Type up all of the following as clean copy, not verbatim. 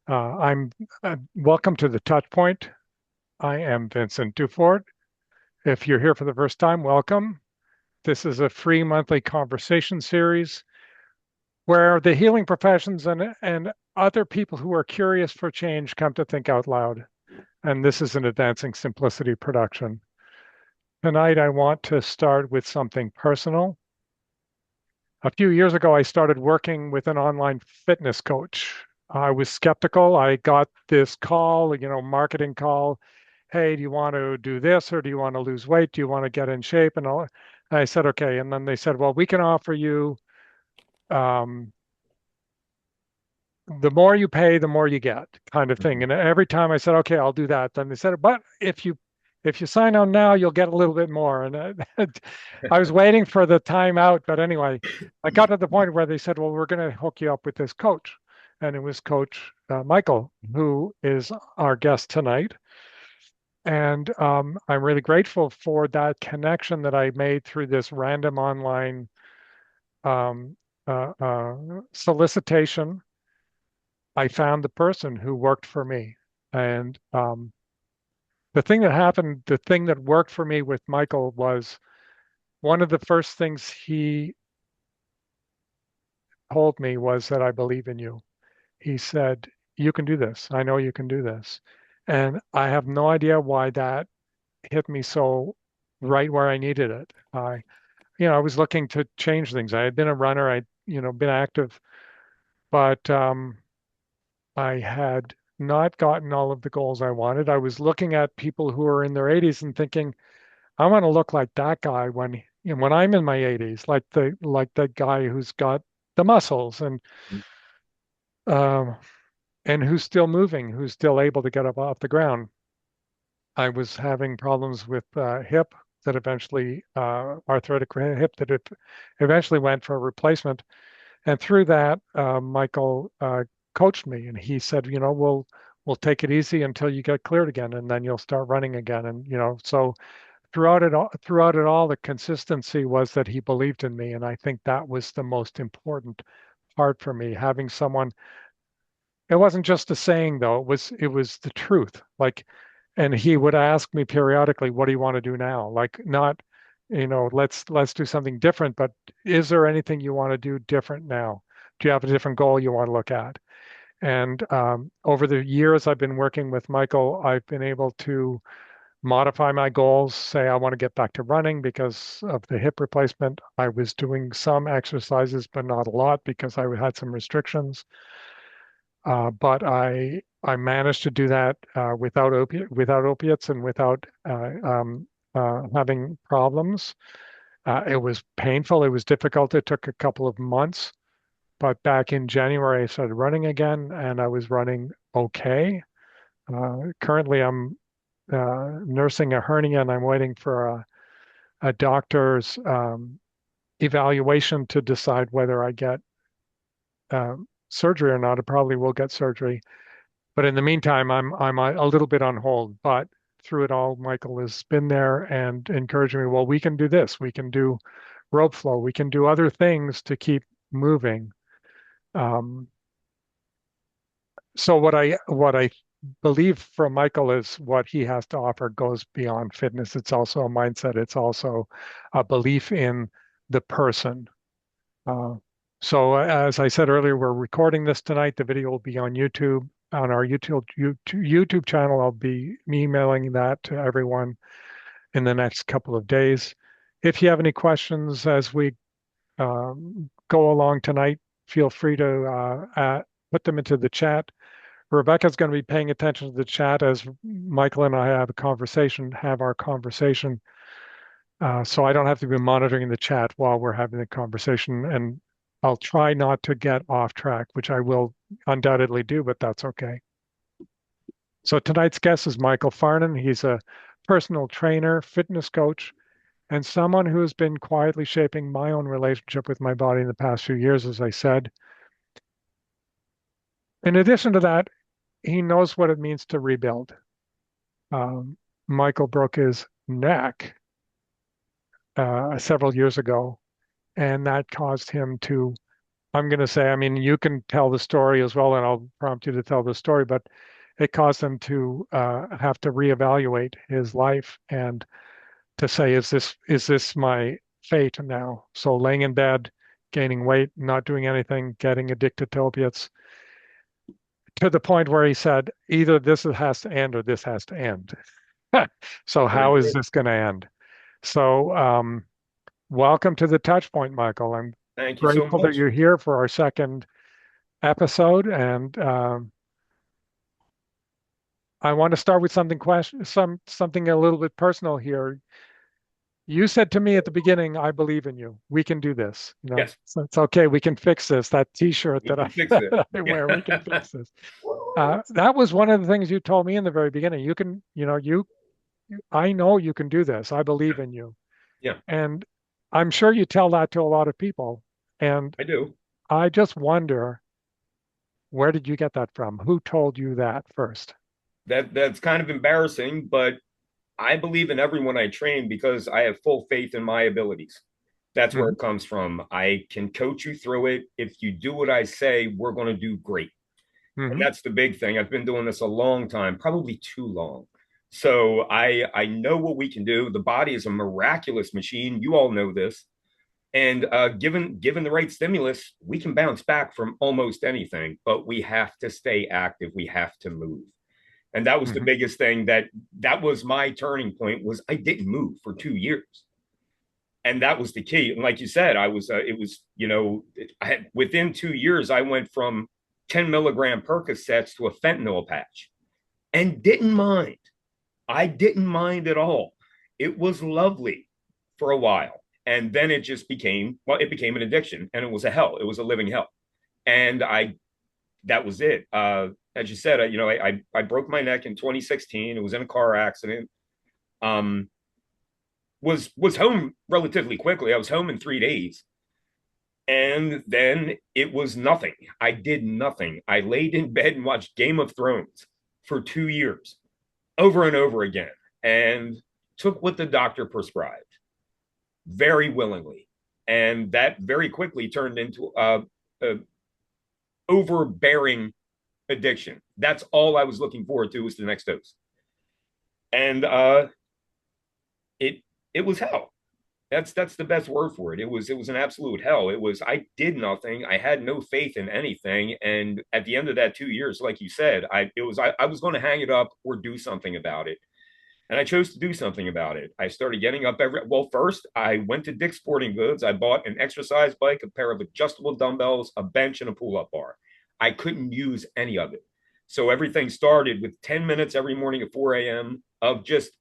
I'm Welcome to the Touch Point. I am Vincent Dufort. If you're here for the first time, welcome. This is a free monthly conversation series where the healing professions and other people who are curious for change come to think out loud. And this is an Advancing Simplicity production. Tonight, I want to start with something personal. A few years ago, I started working with an online fitness coach. I was skeptical. I got this call, marketing call. Hey, do you want to do this or do you want to lose weight? Do you want to get in shape? And all. And I said, okay. And then they said, well, we can offer you um, the more you pay, the more you get, kind of thing. Mhm. And every time I said, okay, I'll do that. Then they said, but if you sign on now, you'll get a little bit more. And I was waiting for the time out, but anyway, I got to the point where they said, well, we're going to hook you up with this coach, and it was Coach Michal, who is our guest tonight. And I'm really grateful for that connection that I made through this random online um, solicitation. I found the person who worked for me. And the thing that worked for me with Michal was one of the first things he told me was that I believe in you. He said, you can do this. I know you can do this. And I have no idea why that hit me so right where I needed it. I was looking to change things. I had been a runner. Been active, but I had not gotten all of the goals I wanted. I was looking at people who are in their 80s and thinking, I want to look like that guy when I'm in my 80s, like the guy who's got the muscles um, and who's still moving, who's still able to get up off the ground. I was having problems with hip that eventually arthritic hip that it eventually went for a replacement. And through that, Michal coached me, and he said, we'll take it easy until you get cleared again, and then you'll start running again. And so throughout it all, the consistency was that he believed in me, and I think that was the most important part for me. Having someone, it wasn't just a saying though; it was the truth. Like, and he would ask me periodically, "What do you want to do now?" Like, not, let's do something different, but is there anything you want to do different now? Do you have a different goal you want to look at? And over the years I've been working with Michal, I've been able to modify my goals. Say I want to get back to running because of the hip replacement. I was doing some exercises, but not a lot because I had some restrictions. But I managed to do that without opiates and without having problems. It was painful. It was difficult. It took a couple of months. But back in January, I started running again, and I was running okay. Currently, I'm nursing a hernia, and I'm waiting for a doctor's evaluation to decide whether I get surgery or not. I probably will get surgery. But in the meantime, I'm a little bit on hold. But through it all, Michal has been there and encouraging me. Well, we can do this. We can do rope flow. We can do other things to keep moving. Um, so what I believe from Michal is what he has to offer goes beyond fitness. It's also a mindset. It's also a belief in the person. Uh, so as I said earlier, we're recording this tonight. The video will be on YouTube. On our YouTube channel, I'll be emailing that to everyone in the next couple of days. If you have any questions as we go along tonight, feel free to put them into the chat. Rebecca's going to be paying attention to the chat as Michal and I have our conversation. So I don't have to be monitoring the chat while we're having the conversation. And I'll try not to get off track, which I will undoubtedly do, but that's okay. So tonight's guest is Michal Farnan. He's a personal trainer, fitness coach, and someone who's been quietly shaping my own relationship with my body in the past few years, as I said. In addition to that, he knows what it means to rebuild. Um, Michal broke his neck several years ago, and that caused him to I'm going to say, I mean, you can tell the story as well, and I'll prompt you to tell the story, but it caused him to have to reevaluate his life and to say, is this my fate now? So laying in bed, gaining weight, not doing anything, getting addicted to opiates, to the point where he said, either this has to end or this has to end. So Very how is true. this going to end? So welcome to the touch point, Michael. I'm Thank you so grateful that much. you're here for our second episode, and I want to start with something a little bit personal here. You said to me at the beginning, "I believe in you. We can do this. Yes, So it's okay. We can fix this." That T-shirt we that can I fix it. that I Yeah. wear, we can fix this. That was one of the things you told me in the very beginning. You can, I know you can do this. I believe in you, Yeah, and I'm sure you tell that to a lot of people. And I do. I just wonder, where did you get that from? Who told you that first? That's kind of embarrassing, but I believe in everyone I train because I have full faith in my abilities. That's where Hmm. it comes from. I can coach you through it. If you do what I say, we're going to do great. And Hmm. that's the big thing. I've been doing this a long time, probably too long. So I know what we can do. The body is a miraculous machine. You all know this. And given the right stimulus, we can bounce back from almost anything. But we have to stay active. We have to move. And that was the Hmm. biggest thing that was my turning point was I didn't move for 2 years. And that was the key. And like you said, I was it was I had within 2 years I went from 10 milligram Percocets to a fentanyl patch and didn't mind. I didn't mind at all. It was lovely for a while, and then it just became it became an addiction, and it was a hell. It was a living hell, and I that was it. As you said, I broke my neck in 2016. It was in a car accident. Um, was home relatively quickly. I was home in 3 days. And then it was nothing. I did nothing. I laid in bed and watched Game of Thrones for 2 years over and over again and took what the doctor prescribed very willingly. And that very quickly turned into a overbearing addiction. That's all I was looking forward to was the next dose. And it it was hell. That's the best word for it. It was an absolute hell. It was I did nothing. I had no faith in anything. And at the end of that 2 years, like you said, I was going to hang it up or do something about it. And I chose to do something about it. I started getting up first, I went to Dick's Sporting Goods. I bought an exercise bike, a pair of adjustable dumbbells, a bench, and a pull up bar. I couldn't use any of it. So everything started with 10 minutes every morning at 4 a.m. of just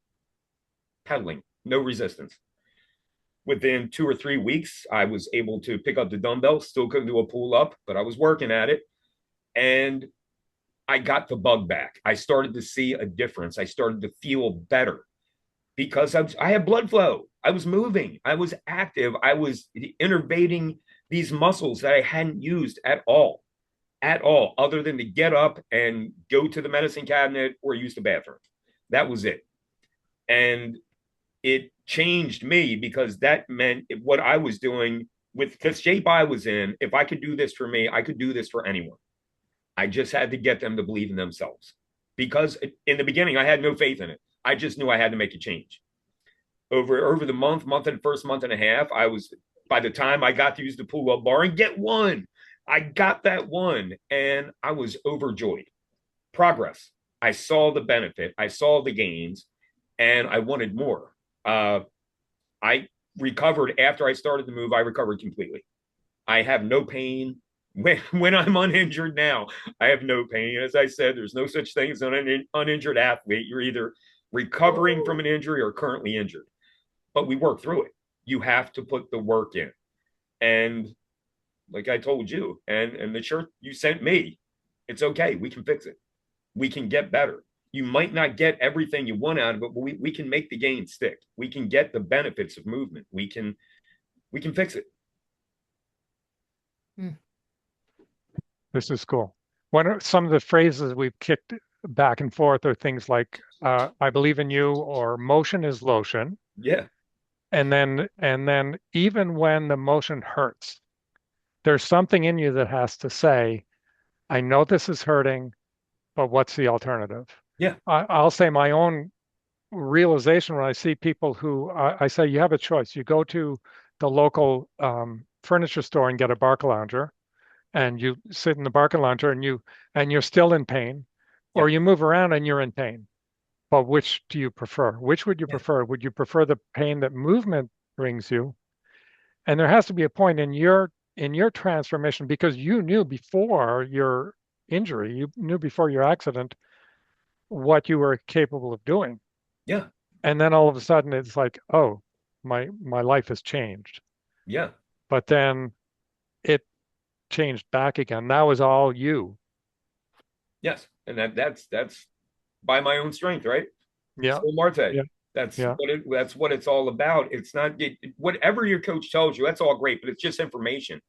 pedaling, no resistance. Within 2 or 3 weeks, I was able to pick up the dumbbells, still couldn't do a pull up, but I was working at it. And I got the bug back. I started to see a difference. I started to feel better because I had blood flow. I was moving. I was active. I was innervating these muscles that I hadn't used at all, other than to get up and go to the medicine cabinet or use the bathroom. That was it. And it changed me because that meant what I was doing with the shape I was in. If I could do this for me, I could do this for anyone. I just had to get them to believe in themselves because in the beginning, I had no faith in it. I just knew I had to make a change over the month and first month and a half, I was by the time I got to use the pull up bar and get one, I got that one and I was overjoyed. Progress. I saw the benefit, I saw the gains, and I wanted more. Uh, I recovered after I started the move. I recovered completely. I have no pain when I'm uninjured now. I have no pain. As I said, there's no such thing as an uninjured athlete. You're either recovering from an injury or currently injured, but we work through it. You have to put the work in. And like I told you, and the shirt you sent me, it's okay. We can fix it. We can get better. You might not get everything you want out of it, but we can make the gain stick. We can get the benefits of movement. We can fix it. Mm. This is cool. One of some of the phrases we've kicked back and forth are things like "I believe in you" or "motion is lotion," Yeah. and then even when the motion hurts, there's something in you that has to say, I know this is hurting, but what's the alternative? Yeah. I'll say my own realization when I see people who I say, you have a choice. You go to the local furniture store and get a Barca lounger, and you sit in the Barca lounger and you're still in pain, Yeah. or you move around and you're in pain. But which do you prefer? Which would you Yeah. prefer? Would you prefer the pain that movement brings you? And there has to be a point in your transformation because you knew before your injury, you knew before your accident what you were capable of doing. Yeah. And then all of a sudden it's like, oh, my life has changed. Yeah. But then it changed back again. That was all you. Yes. And that's by my own strength, right? Yeah. So Marte. Yeah. That's Yeah. that's what it's all about. It's not whatever your coach tells you, that's all great, but it's just information.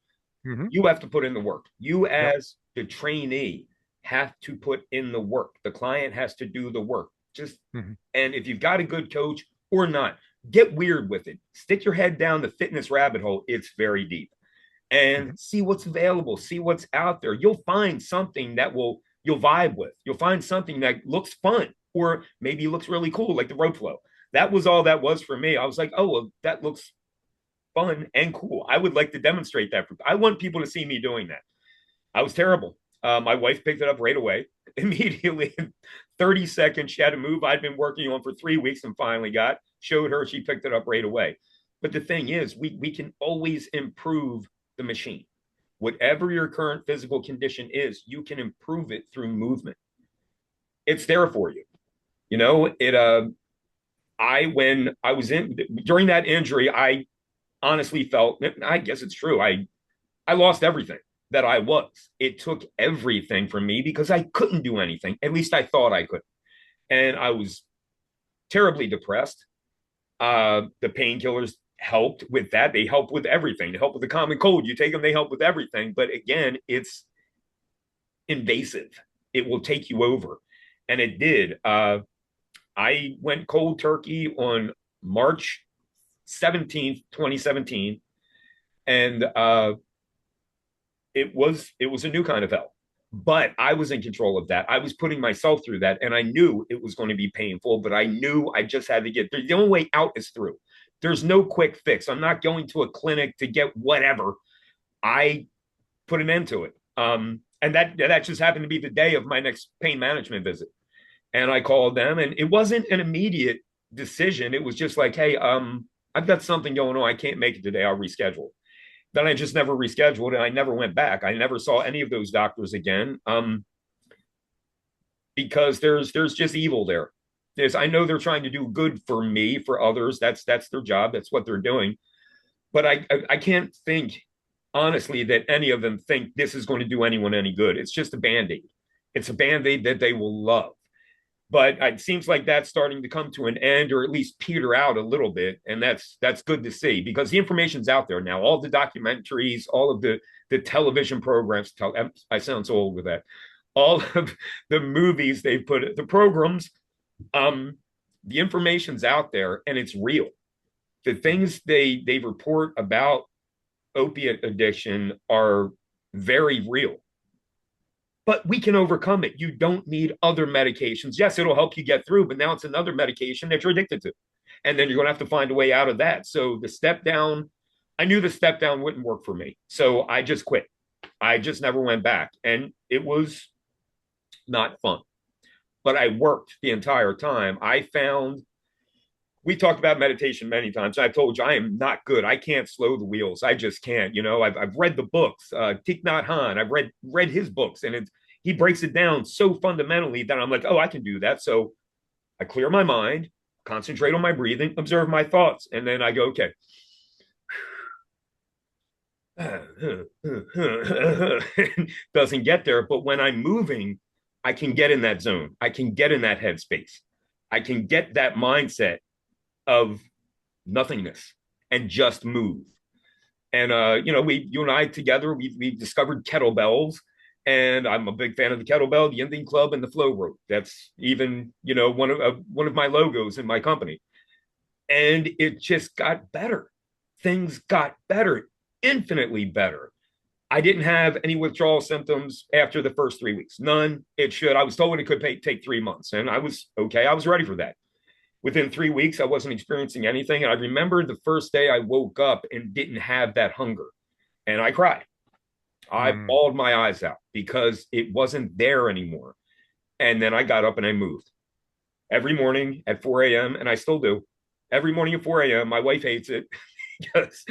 Hmm. You have to put in the work. You Yep. as the trainee have to put in the work. The client has to do the work. Just Hmm. and if you've got a good coach or not, get weird with it. Stick your head down the fitness rabbit hole. It's very deep. And Hmm. see what's available, see what's out there. You'll find something that will you'll vibe with. You'll find something that looks fun or maybe looks really cool, like the road flow. That was all that was for me. I was like, oh, well, that looks fun and cool. I would like to demonstrate that. I want people to see me doing that. I was terrible. My wife picked it up right away. Immediately, in 30 seconds, she had a move I'd been working on for 3 weeks and finally got. Showed her, she picked it up right away. But the thing is, we can always improve the machine. Whatever your current physical condition is, you can improve it through movement. It's there for you. You know, I when I was in during that injury, I honestly felt, I guess it's true. I lost everything that I was. It took everything from me because I couldn't do anything. At least I thought I could. And I was terribly depressed. The painkillers helped with that. They help with everything. They help with the common cold. You take them, they help with everything. But again, it's invasive. It will take you over. And it did. I went cold turkey on March 17th, 2017. And it was a new kind of hell. But I was in control of that. I was putting myself through that, and I knew it was going to be painful. But I knew I just had to get there. The only way out is through. There's no quick fix. I'm not going to a clinic to get whatever. I put an end to it. And that just happened to be the day of my next pain management visit. And I called them, and it wasn't an immediate decision. It was just like, hey, I've got something going on. I can't make it today. I'll reschedule. Then I just never rescheduled and I never went back. I never saw any of those doctors again because there's just evil there. I know they're trying to do good for me, for others. That's their job. That's what they're doing. But I can't think honestly that any of them think this is going to do anyone any good. It's just a band-aid. It's a band-aid that they will love. But it seems like that's starting to come to an end or at least peter out a little bit. And that's good to see because the information's out there now. All the documentaries, all of the television programs, I sound so old with that. All of the movies they put, the programs, um, the information's out there and it's real. The things they report about opiate addiction are very real, but we can overcome it. You don't need other medications. Yes, it'll help you get through, but now it's another medication that you're addicted to. And then you're going to have to find a way out of that. So the step down, I knew the step down wouldn't work for me. So I just quit. I just never went back. And it was not fun, but I worked the entire time. We talked about meditation many times. I told you I am not good. I can't slow the wheels. I just can't. You know, I've read the books. Thich Nhat Hanh. I've read his books, and he breaks it down so fundamentally that I'm like, oh, I can do that. So I clear my mind, concentrate on my breathing, observe my thoughts, and then I go, okay. Doesn't get there, but when I'm moving, I can get in that zone. I can get in that headspace. I can get that mindset of nothingness and just move. And you and I together, we discovered kettlebells, and I'm a big fan of the kettlebell, the Indian club, and the flow rope. That's even one of my logos in my company. And it just got better. Things got better, infinitely better. I didn't have any withdrawal symptoms after the first 3 weeks. None. It should. I was told it could take 3 months, and I was okay. I was ready for that. Within 3 weeks, I wasn't experiencing anything. And I remember the first day I woke up and didn't have that hunger, and I cried. I Mm. bawled my eyes out because it wasn't there anymore. And then I got up and I moved every morning at 4 a.m. And I still do. Every morning at 4 a.m. My wife hates it because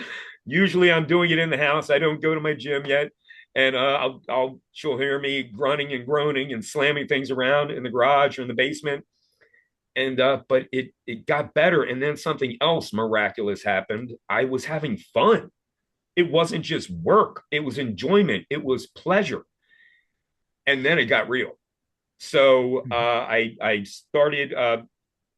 usually I'm doing it in the house. I don't go to my gym yet. And she'll hear me grunting and groaning and slamming things around in the garage or in the basement. And but it got better. And then something else miraculous happened. I was having fun. It wasn't just work, it was enjoyment, it was pleasure. And then it got real. So Mhm. I started.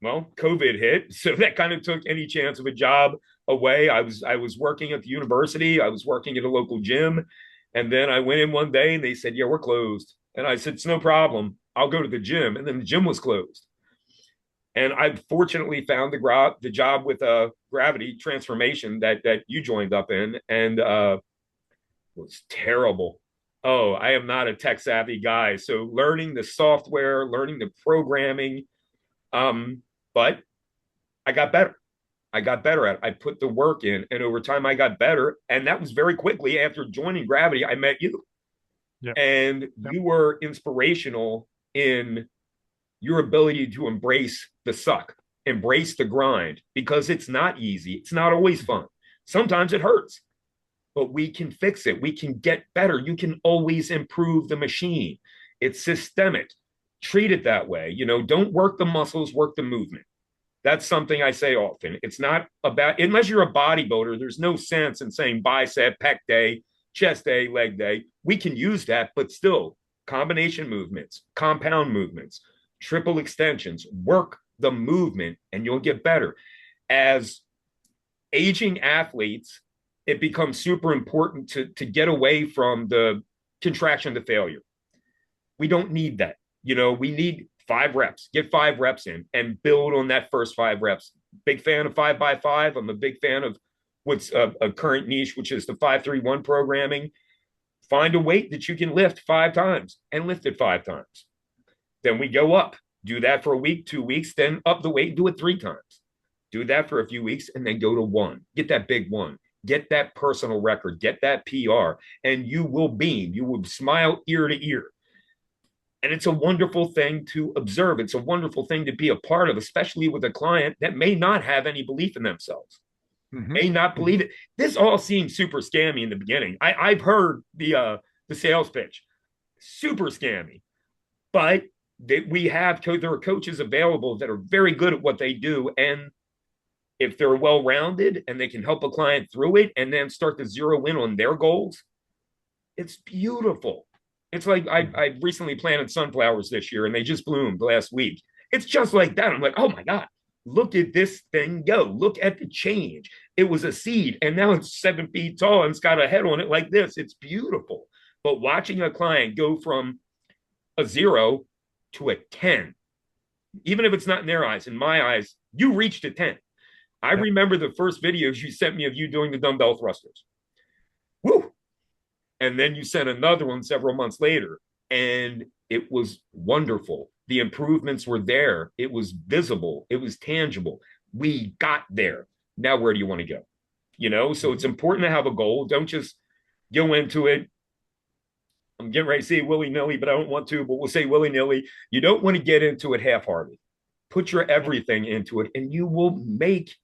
Well, COVID hit, so that kind of took any chance of a job away. I was working at the university. I was working at a local gym, and then I went in one day and they said, "Yeah, we're closed." And I said, "It's no problem. I'll go to the gym." And then the gym was closed. And I fortunately found the job with gravity transformation that you joined up in, and it was terrible. Oh, I am not a tech savvy guy, so learning the software, learning the programming, but I got better. I got better at it. I put the work in, and over time, I got better. And that was very quickly after joining Gravity. I met you, Yep. and Yep. you were inspirational in your ability to embrace the suck, embrace the grind, because it's not easy. It's not always Mhm. fun. Sometimes it hurts, but we can fix it. We can get better. You can always improve the machine. It's systemic. Treat it that way. Don't work the muscles, work the movement. That's something I say often. It's not about, unless you're a bodybuilder, there's no sense in saying bicep, pec day, chest day, leg day. We can use that, but still, combination movements, compound movements, triple extensions, work the movement, and you'll get better. As aging athletes, it becomes super important to get away from the contraction to failure. We don't need that. We need 5 reps, get 5 reps in and build on that first 5 reps. Big fan of 5x5. I'm a big fan of what's a current niche, which is the 5-3-1 programming. Find a weight that you can lift 5 times and lift it 5 times. Then we go up, do that for a week, 2 weeks, then up the weight and do it 3 times. Do that for a few weeks and then go to one. Get that big one. Get that personal record. Get that PR, and you will beam. You will smile ear to ear. And it's a wonderful thing to observe. It's a wonderful thing to be a part of, especially with a client that may not have any belief in themselves, Mhm. may not Mhm. believe it. This all seems super scammy in the beginning. I've heard the sales pitch, super scammy, but there are coaches available that are very good at what they do, and if they're well rounded and they can help a client through it and then start to zero in on their goals, it's beautiful. It's like Mhm. I recently planted sunflowers this year and they just bloomed last week. It's just like that. I'm like, oh my God, look at this thing go. Look at the change. It was a seed and now it's 7 feet tall and it's got a head on it like this. It's beautiful. But watching a client go from a 0 to a 10, even if it's not in their eyes, in my eyes, you reached a 10. I Yep. remember the first videos you sent me of you doing the dumbbell thrusters. Woo! And then you sent another one several months later, and it was wonderful. The improvements were there. It was visible. It was tangible. We got there. Now, where do you want to go? So it's Mhm. important to have a goal. Don't just go into it. I'm getting ready to say willy nilly, but I don't want to, but we'll say willy nilly. You don't want to get into it half hearted. Put your Yep. everything into it, and you will make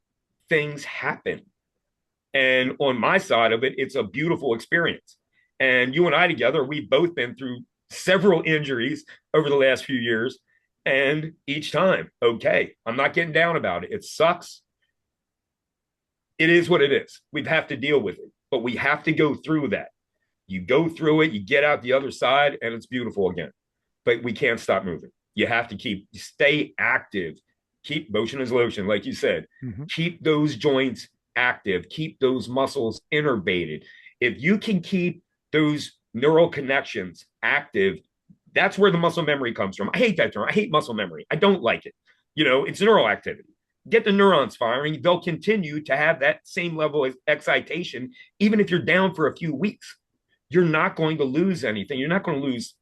things happen. And on my side of it, it's a beautiful experience. And you and I together, we've both been through several injuries over the last few years. And each time, okay, I'm not getting down about it. It sucks. It is what it is. We have to deal with it, but we have to go through that. You go through it, you get out the other side, and it's beautiful again. But we can't stop moving. You have to stay active, keep motion is lotion, like you said. Mhm. Keep those joints active, keep those muscles innervated. If you can keep those neural connections active, that's where the muscle memory comes from. I hate that term. I hate muscle memory. I don't like it. It's neural activity. Get the neurons firing. They'll continue to have that same level of excitation, even if you're down for a few weeks. you're not going to lose anything. You're not going to lose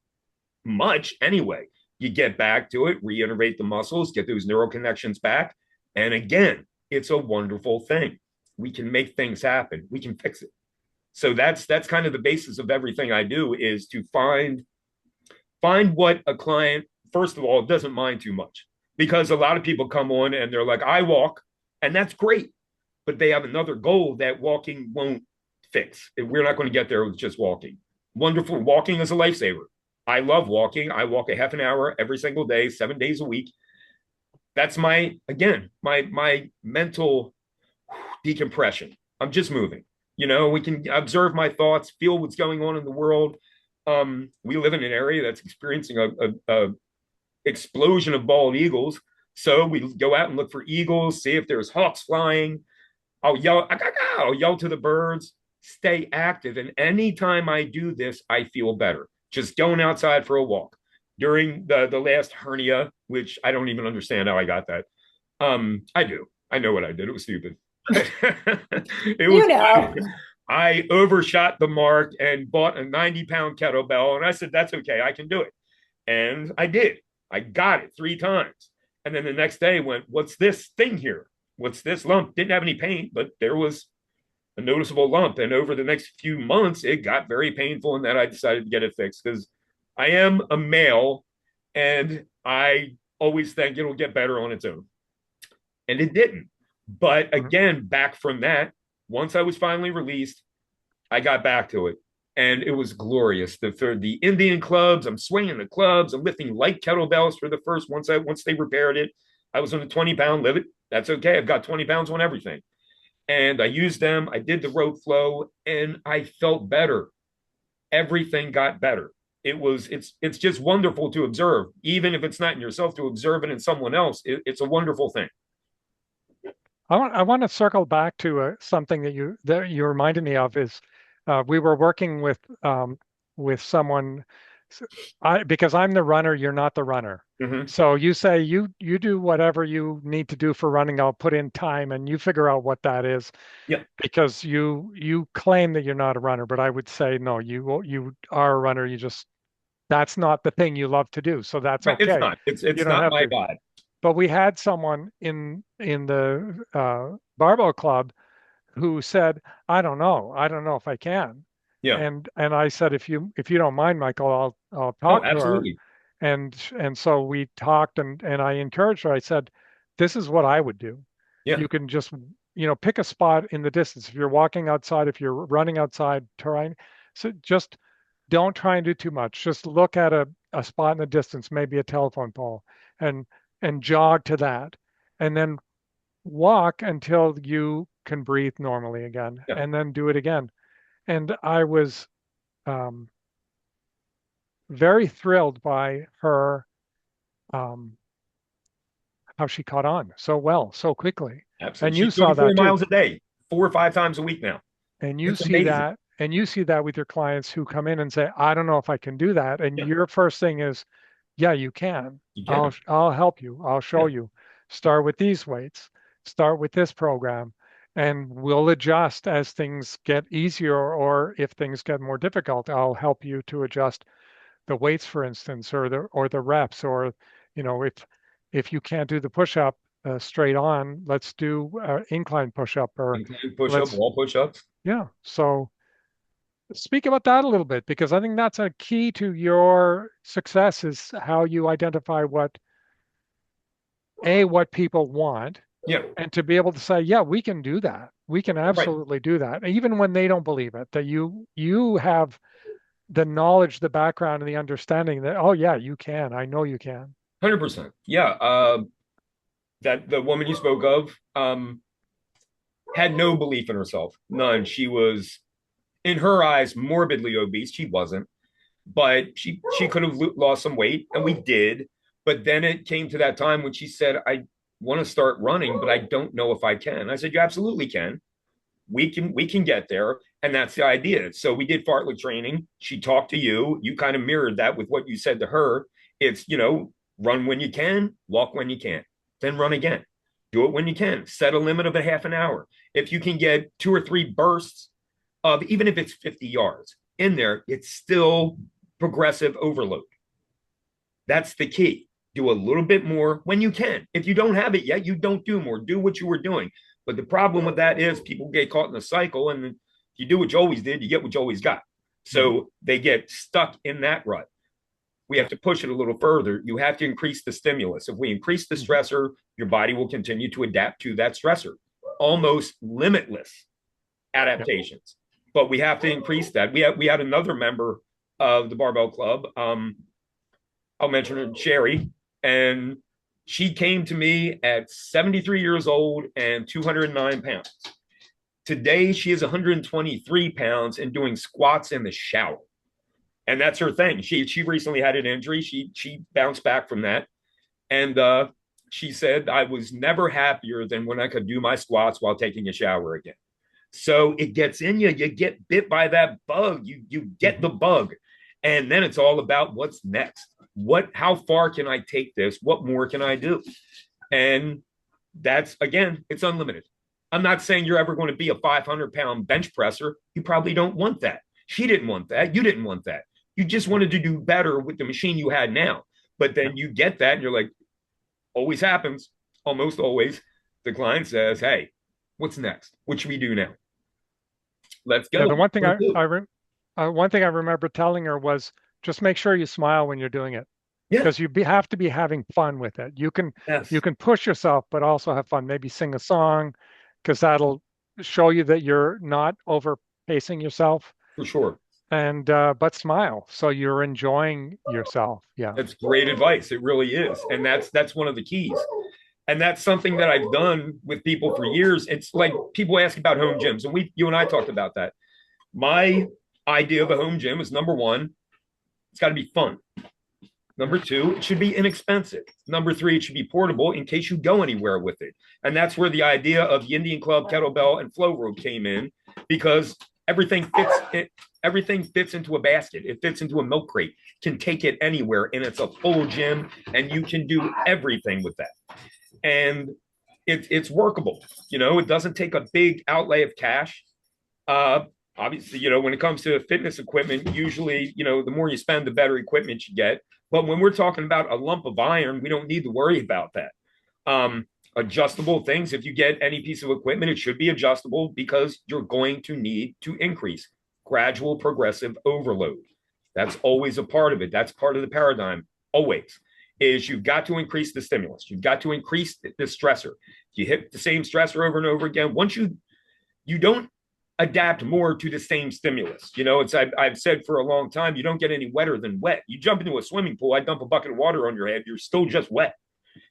much anyway. You get back to it, reinnervate the muscles, get those neural connections back. And again, it's a wonderful thing. We can make things happen. We can fix it. So that's kind of the basis of everything I do, is to find what a client, first of all, doesn't mind too much. Because a lot of people come on and they're like, I walk, and that's great. But they have another goal that walking won't fix. We're not going to get there with just walking. Wonderful. Walking is a lifesaver. I love walking. I walk a half an hour every single day, 7 days a week. That's my mental decompression. I'm just moving. We can observe my thoughts, feel what's going on in the world. We live in an area that's experiencing a explosion of bald eagles. So we go out and look for eagles, see if there's hawks flying. I'll yell to the birds, stay active. And anytime I do this, I feel better. Just going outside for a walk. During the last hernia, which I don't even understand how I got that. I do. I know what I did. It was stupid. it You was know. I overshot the mark and bought a 90-pound kettlebell, and I said, that's okay, I can do it. And I did. I got it 3 times. And then the next day went, what's this thing here? What's this lump? Didn't have any pain, but there was a noticeable lump. And over the next few months, it got very painful, and then I decided to get it fixed because I am a male and I always think it'll get better on its own. And it didn't. But Mhm. again, back from that, once I was finally released, I got back to it. And it was glorious. The Indian clubs, I'm swinging the clubs, I'm lifting light kettlebells for the first once they repaired it. I was on a 20-pound limit. That's okay. I've got 20 pounds on everything. And I used them. I did the rope flow and I felt better. Everything got better. It's just wonderful to observe, even if it's not in yourself, to observe it in someone else. It's a wonderful thing. I want to circle back to something that you reminded me of is we were working with someone. Because I'm the runner, you're not the runner. Mm-hmm. So you say you do whatever you need to do for running. I'll put in time, and you figure out what that is Yeah, because you claim that you're not a runner, but I would say no, you are a runner. You just that's not the thing you love to do, so that's right. It's okay. not. It's You it's don't not have my to. God. But we had someone in the barbell club who said, I don't know if I can. Yeah. And I said, if you don't mind, Michael, I'll No, talk to her. absolutely. And so we talked and I encouraged her. I said, this is what I would do. Yeah. You can just, pick a spot in the distance. If you're walking outside, if you're running outside terrain, so just don't try and do too much. Just look at a spot in the distance, maybe a telephone pole, and and jog to that. And then walk until you can breathe normally again, Yeah. and then do it again. And I was um, very thrilled by her, um, how she caught on so well, so quickly. And Absolutely. you She's saw doing four that too. miles a day, 4 or 5 times a week now. And you It's see amazing. that, and you see that with your clients who come in and say, I don't know if I can do that. And Yeah. your first thing is, yeah, you can. You I'll can. I'll help you. I'll show Yeah. you. Start with these weights. Start with this program. And we'll adjust as things get easier, or if things get more difficult, I'll help you to adjust the weights, for instance, or the reps, or if you can't do the push-up straight on, let's do incline push-up, or Incline push up, let's wall push ups. yeah. So speak about that a little bit because I think that's a key to your success is how you identify what people want, Yeah. and to be able to say, yeah, we can do that. We can Right. absolutely do that, even when they don't believe it, that you have the knowledge, the background, and the understanding that, oh yeah, you can. I know you can. 100%. Yeah. That the woman you spoke of had no belief in herself. None. She was, in her eyes, morbidly obese. She wasn't, but she could have lost some weight, and we did. But then it came to that time when she said, "I want to start running, but I don't know if I can." I said, "You absolutely can. We can get there." And that's the idea. So we did fartlek training. She talked to you. You kind of mirrored that with what you said to her. It's, run when you can, walk when you can, then run again. Do it when you can. Set a limit of a half an hour. If you can get 2 or 3 bursts of, even if it's 50 yards, in there, it's still progressive overload. That's the key. Do a little bit more when you can. If you don't have it yet, you don't do more. Do what you were doing. But the problem with that is people get caught in a cycle, and you do what you always did, you get what you always got. So they get stuck in that rut. We have to push it a little further. You have to increase the stimulus. If we increase the stressor, your body will continue to adapt to that stressor. Almost limitless adaptations. But we have to increase that. We had another member of the barbell club. I'll mention her, Sherry, and she came to me at 73 years old and 209 pounds. Today, she is 123 pounds and doing squats in the shower. And that's her thing. She recently had an injury. She bounced back from that. And she said, I was never happier than when I could do my squats while taking a shower again. So it gets in you. You get bit by that bug. You get the bug. And then it's all about what's next. How far can I take this? What more can I do? And that's, again, it's unlimited. I'm not saying you're ever going to be a 500-pound bench presser. You probably don't want that. She didn't want that. You didn't want that. You just wanted to do better with the machine you had now. But then you get that and you're like, always happens, almost always. The client says, hey, what's next? What should we do now? Let's go. Yeah, the one thing I remember telling her was just make sure you smile when you're doing it, Yeah. because have to be having fun with it. Yes. You can push yourself, but also have fun. Maybe sing a song, because that'll show you that you're not over pacing yourself. For sure. And but smile, so you're enjoying yourself. Yeah. That's great advice. It really is. And that's one of the keys. And that's something that I've done with people for years. It's like people ask about home gyms, and you and I talked about that. My idea of a home gym is, number one, it's got to be fun. Number two, it should be inexpensive. Number three, it should be portable in case you go anywhere with it. And that's where the idea of the Indian Club, kettlebell, and flow rope came in, because everything fits into a basket. It fits into a milk crate. Can take it anywhere, and it's a full gym, and you can do everything with that. And it's workable. It doesn't take a big outlay of cash. Obviously, when it comes to fitness equipment, usually, the more you spend, the better equipment you get. But when we're talking about a lump of iron, we don't need to worry about that. Adjustable things, if you get any piece of equipment, it should be adjustable, because you're going to need to increase gradual progressive overload. That's always a part of it. That's part of the paradigm, always, is you've got to increase the stimulus. You've got to increase the stressor. You hit the same stressor over and over again. Once you don't adapt more to the same stimulus. I've said for a long time, you don't get any wetter than wet. You jump into a swimming pool, I dump a bucket of water on your head, you're still just wet.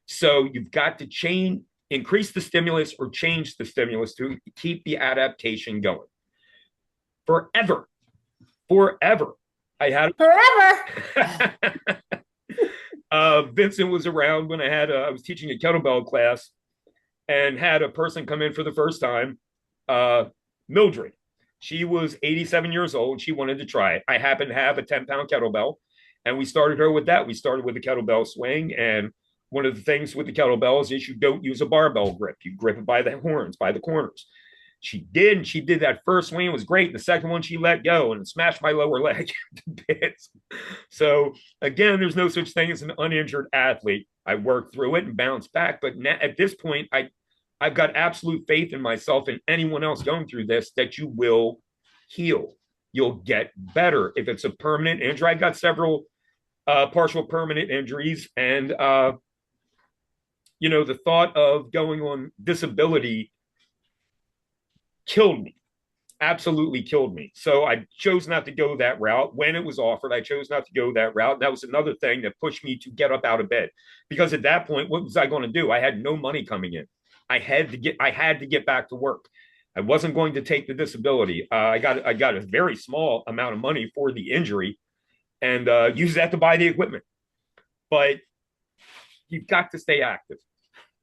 So you've got to increase the stimulus or change the stimulus to keep the adaptation going. Forever. I had Vincent was around when I was teaching a kettlebell class, and had a person come in for the first time, Mildred. She was 87 years old. She wanted to try it. I happened to have a 10-pound kettlebell, and we started her with that. We started with a kettlebell swing, and one of the things with the kettlebells is you don't use a barbell grip. You grip it by the horns, by the corners. She did that first swing. It was great. The second one, she let go, and it smashed my lower leg to bits. So again, there's no such thing as an uninjured athlete. I worked through it and bounced back. But at this point, I've got absolute faith in myself and anyone else going through this, that you will heal. You'll get better. If it's a permanent injury, I've got several partial permanent injuries. And, the thought of going on disability killed me, absolutely killed me. So I chose not to go that route. When it was offered, I chose not to go that route. That was another thing that pushed me to get up out of bed, because at that point, what was I going to do? I had no money coming in. I had to get back to work. I wasn't going to take the disability. I got a very small amount of money for the injury, and use that to buy the equipment. But you've got to stay active.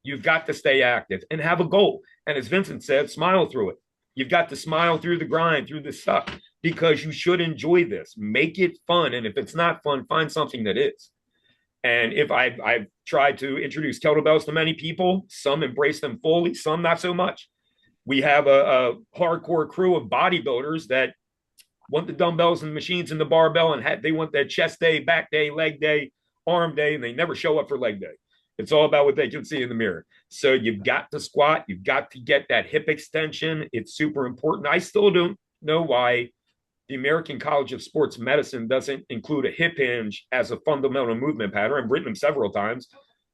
You've got to stay active and have a goal. And as Vincent said, smile through it. You've got to smile through the grind, through the stuff, because you should enjoy this. Make it fun. And if it's not fun, find something that is. And if I've tried to introduce kettlebells to many people, some embrace them fully, some not so much. We have a hardcore crew of bodybuilders that want the dumbbells and machines and the barbell, and they want that chest day, back day, leg day, arm day, and they never show up for leg day. It's all about what they can see in the mirror. So you've got to squat. You've got to get that hip extension. It's super important. I still don't know why the American College of Sports Medicine doesn't include a hip hinge as a fundamental movement pattern. I've written them several times.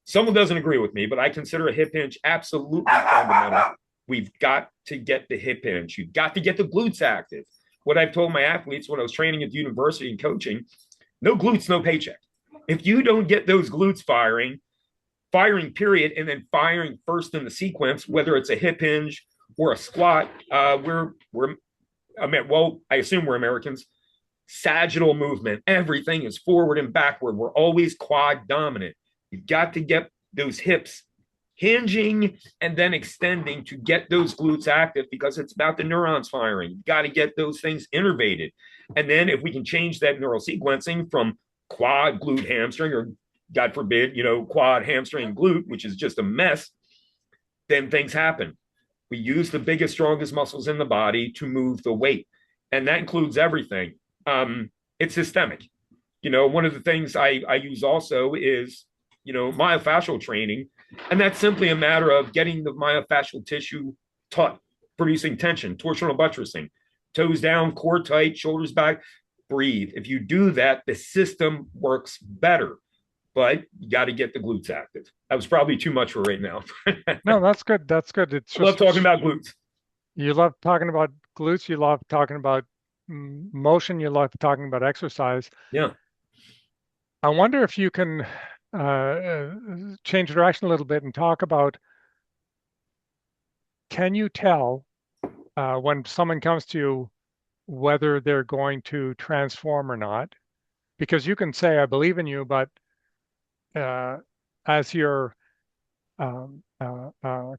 Someone doesn't agree with me, but I consider a hip hinge absolutely fundamental. We've got to get the hip hinge. You've got to get the glutes active. What I've told my athletes when I was training at the university and coaching, no glutes, no paycheck. If you don't get those glutes firing, period, and then firing first in the sequence, whether it's a hip hinge or a squat, I assume we're Americans. Sagittal movement, everything is forward and backward. We're always quad dominant. You've got to get those hips hinging and then extending to get those glutes active because it's about the neurons firing. You've got to get those things innervated. And then if we can change that neural sequencing from quad, glute, hamstring, or God forbid, quad, hamstring, glute, which is just a mess, then things happen. We use the biggest, strongest muscles in the body to move the weight. And that includes everything. It's systemic. One of the things I use also is, myofascial training. And that's simply a matter of getting the myofascial tissue taut, producing tension, torsional buttressing, toes down, core tight, shoulders back, breathe. If you do that, the system works better. But you got to get the glutes active. That was probably too much for right now. No, that's good. That's good. It's I love talking about glutes. You love talking about glutes. You love talking about motion. You love talking about exercise. Yeah. I wonder if you can change direction a little bit and talk about, can you tell when someone comes to you whether they're going to transform or not? Because you can say, I believe in you, but as your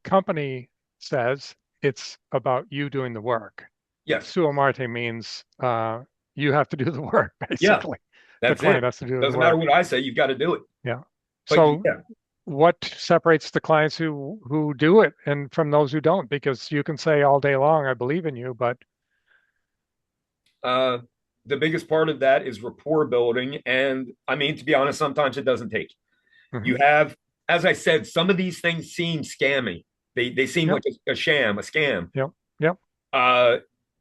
company says, it's about you doing the work. Yes. Sua Marte means you have to do the work, Yeah. basically. That's The client it. has to do the Doesn't work. matter what I say, you've got to do it. Yeah. But So yeah, what separates the clients who do it and from those who don't? Because you can say all day long, I believe in you, but the biggest part of that is rapport building. And I mean, to be honest, sometimes it doesn't take. You have, as I said, some of these things seem scammy. They seem Yep. like a sham, a scam. Yep. Yep.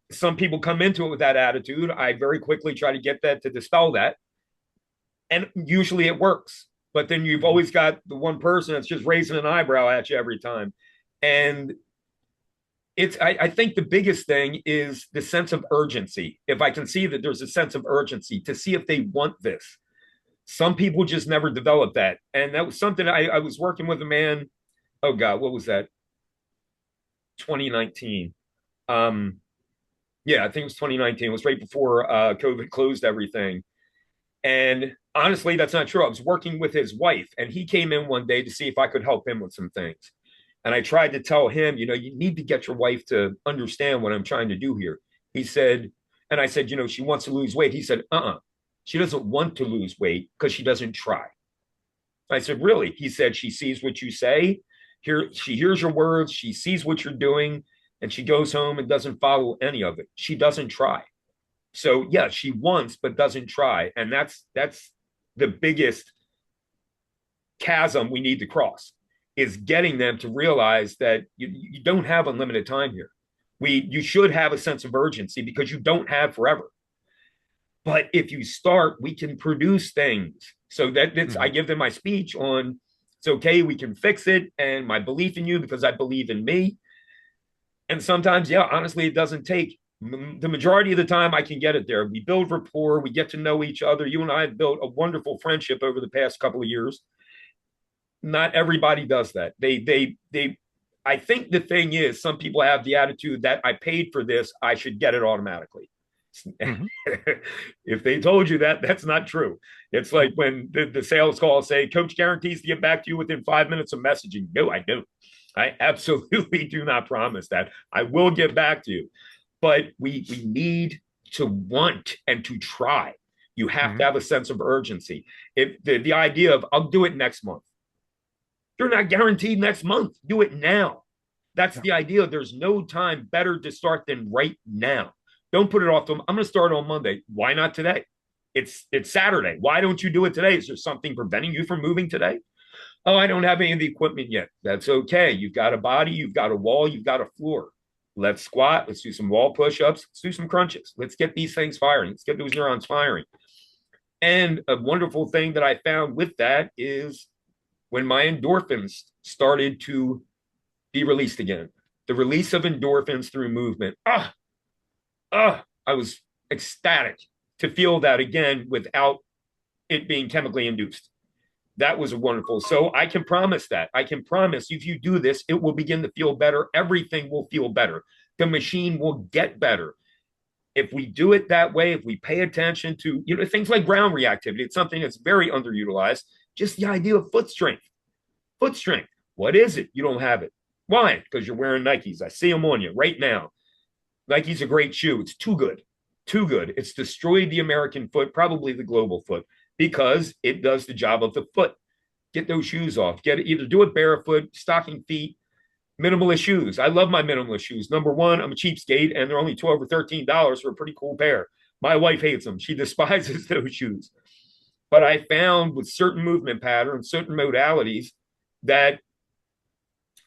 Some people come into it with that attitude. I very quickly try to get that to dispel that. And usually it works. But then you've always got the one person that's just raising an eyebrow at you every time. And I think the biggest thing is the sense of urgency. If I can see that there's a sense of urgency to see if they want this. Some people just never develop that. And that was something I was working with a man. Oh God, what was that? 2019. Yeah, I think it was 2019. It was right before COVID closed everything. And honestly, that's not true. I was working with his wife, and he came in one day to see if I could help him with some things. And I tried to tell him, you need to get your wife to understand what I'm trying to do here. He said, and I said, she wants to lose weight. He said, she doesn't want to lose weight because she doesn't try. I said, really? He said, she sees what you say. She hears your words. She sees what you're doing, and she goes home and doesn't follow any of it. She doesn't try. So yeah, she wants but doesn't try, and that's the biggest chasm we need to cross, is getting them to realize that you don't have unlimited time here. You should have a sense of urgency because you don't have forever. But if you start, we can produce things. So I give them my speech on, it's okay, we can fix it, and my belief in you because I believe in me. And sometimes, yeah, honestly, it doesn't take. The majority of the time I can get it there. We build rapport, we get to know each other. You and I have built a wonderful friendship over the past couple of years. Not everybody does that. I think the thing is, some people have the attitude that I paid for this, I should get it automatically. If they told you that, that's not true. It's like when the sales call say, Coach guarantees to get back to you within 5 minutes of messaging. No, I don't. I absolutely do not promise that. I will get back to you. But we need to want and to try. You have to have a sense of urgency. If the idea of I'll do it next month, you're not guaranteed next month. Do it now. That's the idea. There's no time better to start than right now. Don't put it off. I'm going to start on Monday. Why not today? It's Saturday. Why don't you do it today? Is there something preventing you from moving today? Oh, I don't have any of the equipment yet. That's okay. You've got a body, you've got a wall, you've got a floor. Let's squat. Let's do some wall push-ups. Let's do some crunches. Let's get these things firing. Let's get those neurons firing. And a wonderful thing that I found with that is when my endorphins started to be released again, the release of endorphins through movement. I was ecstatic to feel that again without it being chemically induced. That was wonderful. So I can promise that. I can promise if you do this, it will begin to feel better. Everything will feel better. The machine will get better. If we do it that way, if we pay attention to, things like ground reactivity, it's something that's very underutilized. Just the idea of foot strength. Foot strength. What is it? You don't have it. Why? Because you're wearing Nikes. I see them on you right now. Nike's a great shoe. It's too good. Too good. It's destroyed the American foot, probably the global foot, because it does the job of the foot. Get those shoes off. Get it, either do it barefoot, stocking feet, minimalist shoes. I love my minimalist shoes. Number one, I'm a cheapskate, and they're only $12 or $13 for a pretty cool pair. My wife hates them. She despises those shoes. But I found with certain movement patterns, certain modalities, that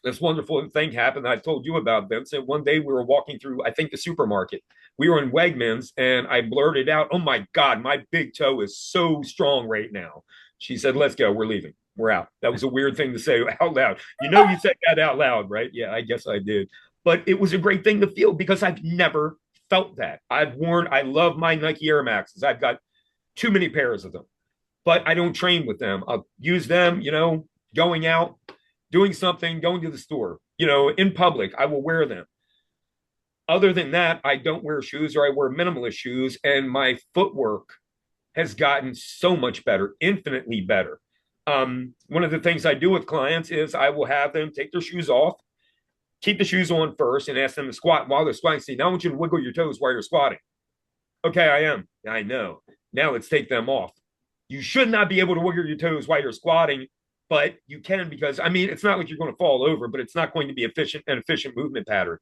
this wonderful thing happened that I told you about, Vincent. One day we were walking through, I think, the supermarket. We were in Wegmans, and I blurted out, "Oh my God, my big toe is so strong right now." She said, "Let's go. We're leaving. We're out." That was a weird thing to say out loud. You said that out loud, right? Yeah, I guess I did. But it was a great thing to feel because I've never felt that. I love my Nike Air Maxes. I've got too many pairs of them, but I don't train with them. I'll use them, going out, doing something, going to the store, in public, I will wear them. Other than that, I don't wear shoes or I wear minimalist shoes, and my footwork has gotten so much better, infinitely better. One of the things I do with clients is I will have them take their shoes off, keep the shoes on first, and ask them to squat while they're squatting. See, now I want you to wiggle your toes while you're squatting. Okay, I am. I know. Now let's take them off. You should not be able to wiggle your toes while you're squatting, but you can because it's not like you're going to fall over, but it's not going to be an efficient movement pattern.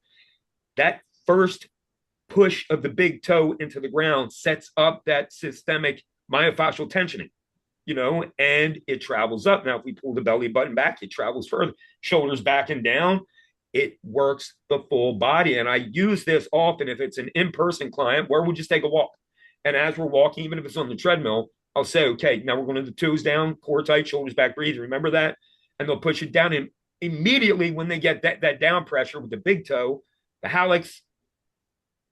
That first push of the big toe into the ground sets up that systemic myofascial tensioning, and it travels up. Now, if we pull the belly button back, it travels further, shoulders back and down. It works the full body. And I use this often if it's an in-person client where we'll just take a walk. And as we're walking, even if it's on the treadmill, I'll say, okay, now we're going to the toes down, core tight, shoulders back, breathe. Remember that? And they'll push it down. And immediately when they get that down pressure with the big toe, the hallux,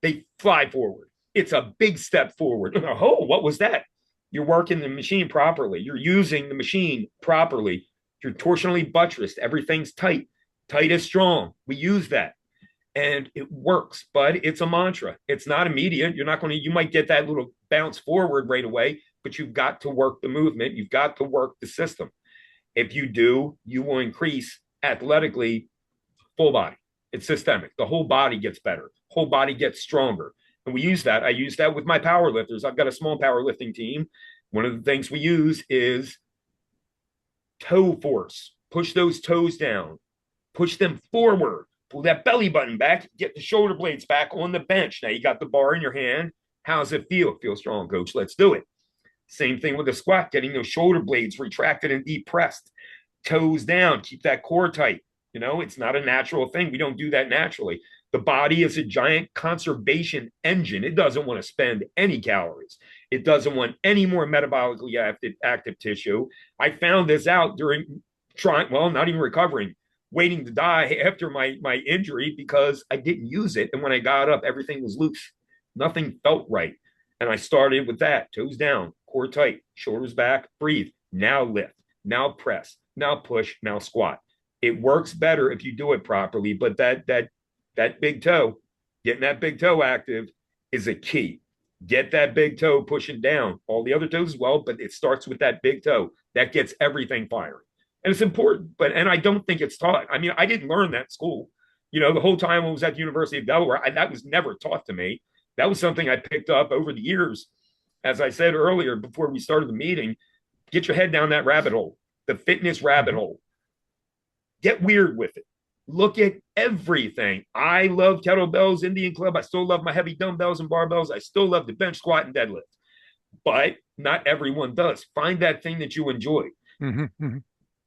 they fly forward. It's a big step forward. Oh, what was that? You're working the machine properly. You're using the machine properly. You're torsionally buttressed. Everything's tight. Tight is strong. We use that. And it works, but it's a mantra. It's not immediate. You might get that little bounce forward right away, but you've got to work the movement. You've got to work the system. If you do, you will increase athletically full body. It's systemic. The whole body gets better. Whole body gets stronger. And we use that. I use that with my power lifters. I've got a small powerlifting team. One of the things we use is toe force. Push those toes down. Push them forward. Pull that belly button back. Get the shoulder blades back on the bench. Now you got the bar in your hand. How's it feel? Feel strong, coach. Let's do it. Same thing with the squat, getting those shoulder blades retracted and depressed. Toes down. Keep that core tight. It's not a natural thing. We don't do that naturally. The body is a giant conservation engine. It doesn't want to spend any calories. It doesn't want any more metabolically active tissue. I found this out during not even recovering, waiting to die after my injury because I didn't use it. And when I got up, everything was loose. Nothing felt right. And I started with that. Toes down, core tight, shoulders back, breathe. Now lift, now press, now push, now squat. It works better if you do it properly, but that big toe, getting that big toe active is a key. Get that big toe pushing down. All the other toes as well, but it starts with that big toe. That gets everything firing. And it's important, and I don't think it's taught. I didn't learn that in school. The whole time I was at the University of Delaware, that was never taught to me. That was something I picked up over the years. As I said earlier, before we started the meeting, get your head down that rabbit hole, the fitness rabbit hole. Get weird with it. Look at everything. I love kettlebells, Indian Club. I still love my heavy dumbbells and barbells. I still love the bench, squat, and deadlift. But not everyone does. Find that thing that you enjoy. Hmm. Hmm.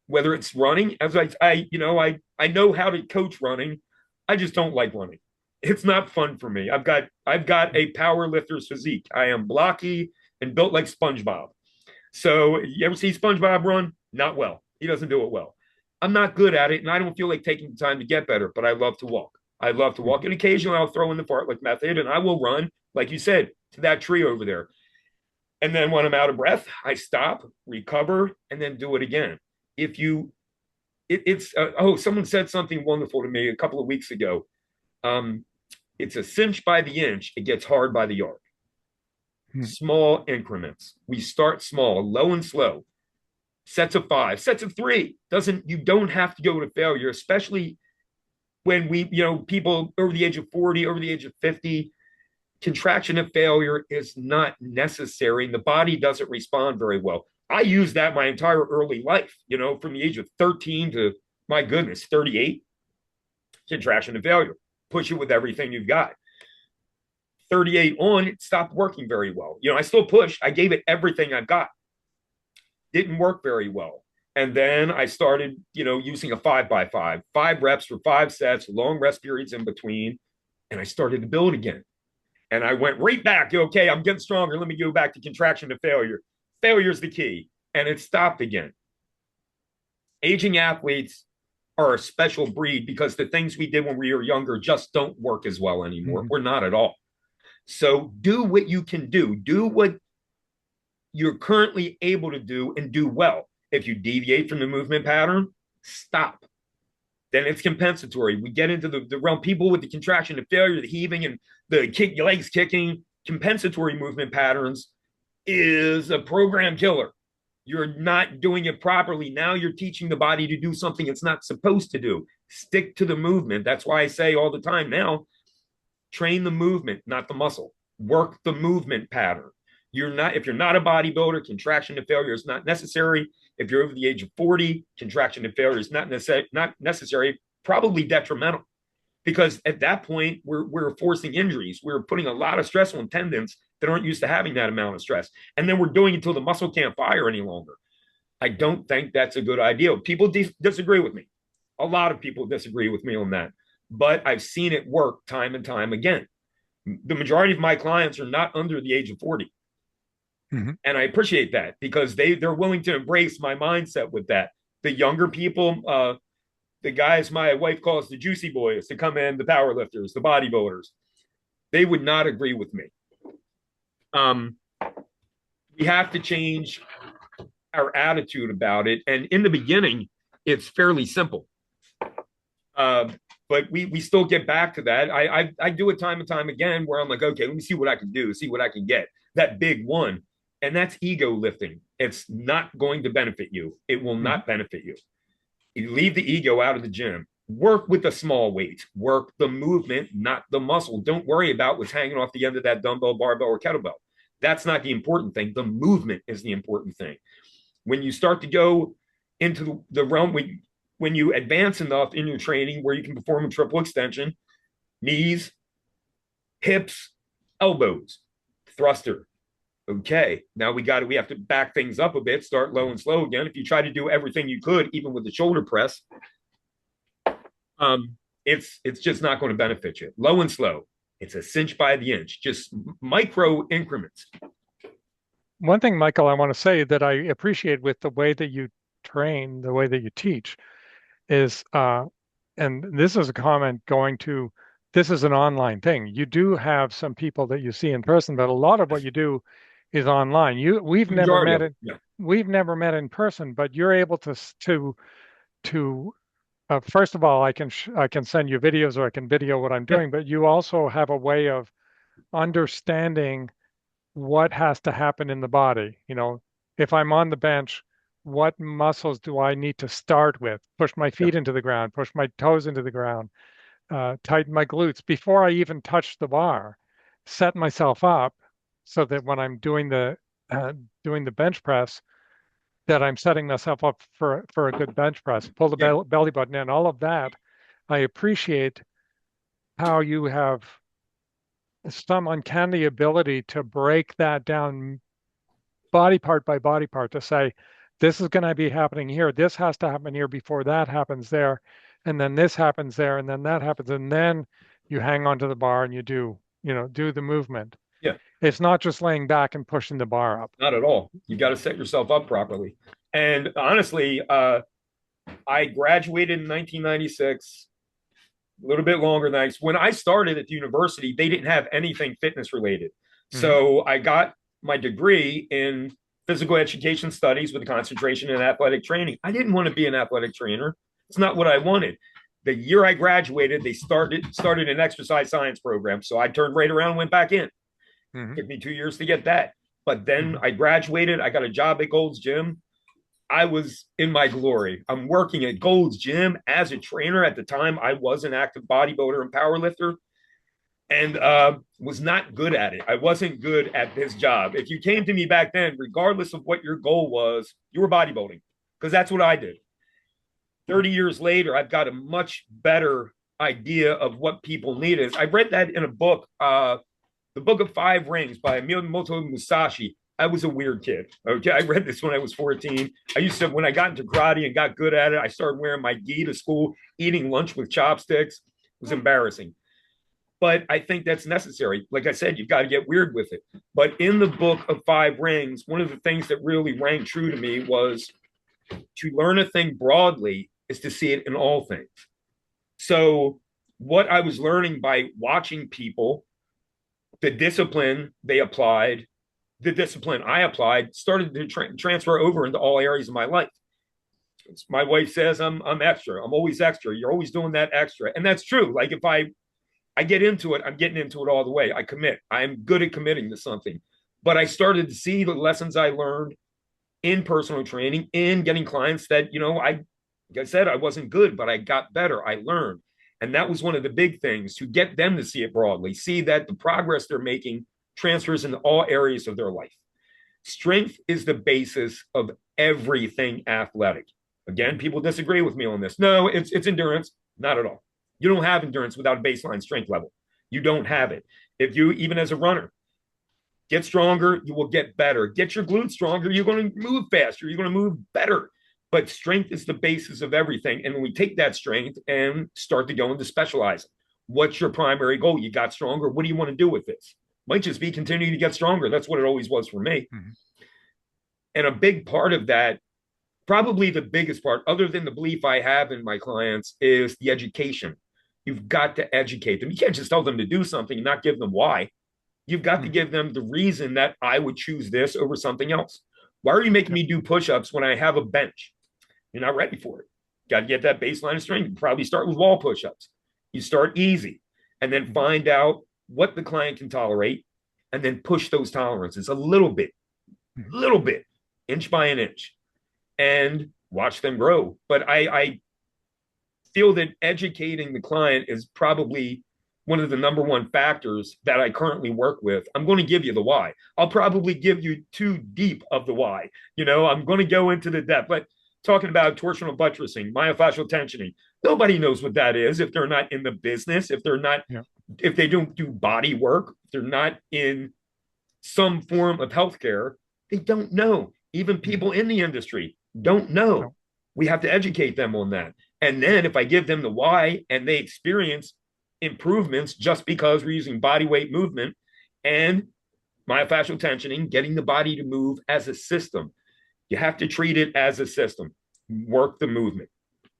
Whether it's running, as I know how to coach running. I just don't like running. It's not fun for me. I've got a power lifter's physique. I am blocky and built like SpongeBob. So you ever see SpongeBob run? Not well. He doesn't do it well. I'm not good at it, and I don't feel like taking the time to get better. But I love to walk. I love to walk, and occasionally I'll throw in the fartlek method, and I will run, like you said, to that tree over there. And then when I'm out of breath, I stop, recover, and then do it again. If you, it's someone said something wonderful to me a couple of weeks ago. Um, it's a cinch by the inch. It gets hard by the yard. Hmm. Small increments. We start small, low and slow. Sets of five, sets of three. Doesn't you don't have to go to failure, especially when people over the age of 40, over the age of 50. Contraction of failure is not necessary, and the body doesn't respond very well. I used that my entire early life, from the age of 13 to, my goodness, 38. Contraction of failure. Push it with everything you've got. 38 on, it stopped working very well. I still pushed. I gave it everything I've got. Didn't work very well. And then I started, using a 5x5, 5 reps for 5 sets, long rest periods in between. And I started to build again. And I went right back. Okay, I'm getting stronger. Let me go back to contraction to failure. Failure is the key. And it stopped again. Aging athletes are a special breed because the things we did when we were younger just don't work as well anymore. Hmm. We're not at all. So do what you can do. Do what you're currently able to do and do well. If you deviate from the movement pattern, stop. Then it's compensatory. We get into the realm, people with the contraction, the failure, the heaving, and the kick, your legs kicking, compensatory movement patterns is a program killer. You're not doing it properly. Now you're teaching the body to do something it's not supposed to do. Stick to the movement. That's why I say all the time now, train the movement, not the muscle. Work the movement pattern. If you're not a bodybuilder, contraction to failure is not necessary. If you're over the age of 40, contraction to failure is not necessary, probably detrimental. Because at that point, we're forcing injuries. We're putting a lot of stress on tendons that aren't used to having that amount of stress. And then we're doing it until the muscle can't fire any longer. I don't think that's a good idea. People disagree with me. A lot of people disagree with me on that. But I've seen it work time and time again. The majority of my clients are not under the age of 40. Hmm. And I appreciate that because they're willing to embrace my mindset with that. The younger people, the guys my wife calls the juicy boys to come in, the power lifters, the bodybuilders, they would not agree with me. Um, we have to change our attitude about it. And in the beginning, it's fairly simple. Uh, but we still get back to that. I do it time and time again where I'm like, okay, let me see what I can do, see what I can get. That big one. And that's ego lifting. It's not going to benefit you. It will Hmm. not benefit you. You leave the ego out of the gym. Work with the small weights. Work the movement, not the muscle. Don't worry about what's hanging off the end of that dumbbell, barbell, or kettlebell. That's not the important thing. The movement is the important thing. When you start to go into the realm, when you advance enough in your training where you can perform a triple extension, knees, hips, elbows, thruster. Okay, now we have to back things up a bit, start low and slow again. If you try to do everything you could, even with the shoulder press, it's just not going to benefit you. Low and slow. It's a cinch by the inch, just micro increments. One thing, Michael, I want to say that I appreciate with the way that you train, the way that you teach is, and this is a comment going to, this is an online thing. You do have some people that you see in person, but a lot of what you do is online. The majority of it. Yeah. We've never met in person, but you're able to first of all, I can send you videos or I can video what I'm Yeah. doing, but you also have a way of understanding what has to happen in the body. If I'm on the bench, what muscles do I need to start with? Push my Yeah. feet into the ground, push my toes into the ground, tighten my glutes before I even touch the bar, set myself up so that when I'm uh, doing the bench press, that I'm setting myself up for a good bench press, pull the Yeah. belly button in, all of that. I appreciate how you have some uncanny ability to break that down body part by body part to say, this is going to be happening here. This has to happen here before that happens there. And then this happens there. And then that happens. And then you hang onto the bar and you do the movement. Yeah, It's not just laying back and pushing the bar up. not at all. You got to set yourself up properly. And honestly, I graduated in 1996, a little bit longer than when I started at the university, they didn't have anything fitness related. Hmm. So I got my degree in physical education studies with a concentration in athletic training. I didn't want to be an athletic trainer. It's not what I wanted. The year I graduated, they started an exercise science program. So I turned right around and went back in. Hmm. It took me 2 years to get that. But then Hmm. I graduated. I got a job at Gold's Gym. I was in my glory. I'm working at Gold's Gym as a trainer. At the time, I was an active bodybuilder and powerlifter and was not good at it. I wasn't good at this job. If you came to me back then, regardless of what your goal was, you were bodybuilding because that's what I did. 30 years later, I've got a much better idea of what people need is. I read that in a book, The Book of Five Rings by Miyamoto Musashi. I was a weird kid. Okay. I read this when I was 14. I used to, when I got into karate and got good at it, I started wearing my gi to school, eating lunch with chopsticks. It was embarrassing. But I think that's necessary. Like I said, you've got to get weird with it. But in the Book of Five Rings, one of the things that really rang true to me was to learn a thing broadly is to see it in all things. So, what I was learning by watching people, the discipline they applied, the discipline I applied, started to transfer over into all areas of my life. My wife says I'm extra. I'm always extra. You're always doing that extra, and that's true. Like if I get into it, I'm getting into it all the way. I commit. I'm good at committing to something. But I started to see the lessons I learned in personal training, in getting clients that, like I said, I wasn't good, but I got better. I learned. And that was one of the big things to get them to see it broadly, see that the progress they're making transfers into all areas of their life. Strength is the basis of everything athletic. Again, people disagree with me on this. No, it's endurance. Not at all. You don't have endurance without a baseline strength level. You don't have it. If you, even as a runner, get stronger, you will get better. Get your glutes stronger, you're going to move faster, you're going to move better. But strength is the basis of everything. And when we take that strength and start to go into specializing, what's your primary goal? You got stronger. What do you want to do with this? Might just be continuing to get stronger. That's what it always was for me. Hmm. And a big part of that, probably the biggest part, other than the belief I have in my clients, is the education. You've got to educate them. You can't just tell them to do something and not give them why. You've got to Hmm. give them the reason that I would choose this over something else. Why are you making Yep. me do push-ups when I have a bench? You're not ready for it. Got to get that baseline of strength. You probably start with wall push-ups. You start easy and then Hmm. find out what the client can tolerate and then push those tolerances Hmm. a little bit, inch by an inch, and watch them grow. But I feel that educating the client is probably one of the number one factors that I currently work with. I'm going to give you the why. I'll probably give you too deep of the why. I'm going to go into the depth, but talking about torsional buttressing, myofascial tensioning, nobody knows what that is if they're not in the business, Yeah. if they don't do body work, if they're not in some form of healthcare, they don't know. Even Hmm. people in the industry don't know. No. We have to educate them on that. And then if I give them the why and they experience improvements just because we're using body weight movement and myofascial tensioning, getting the body to move as a system, you have to treat it as a system, work the movement.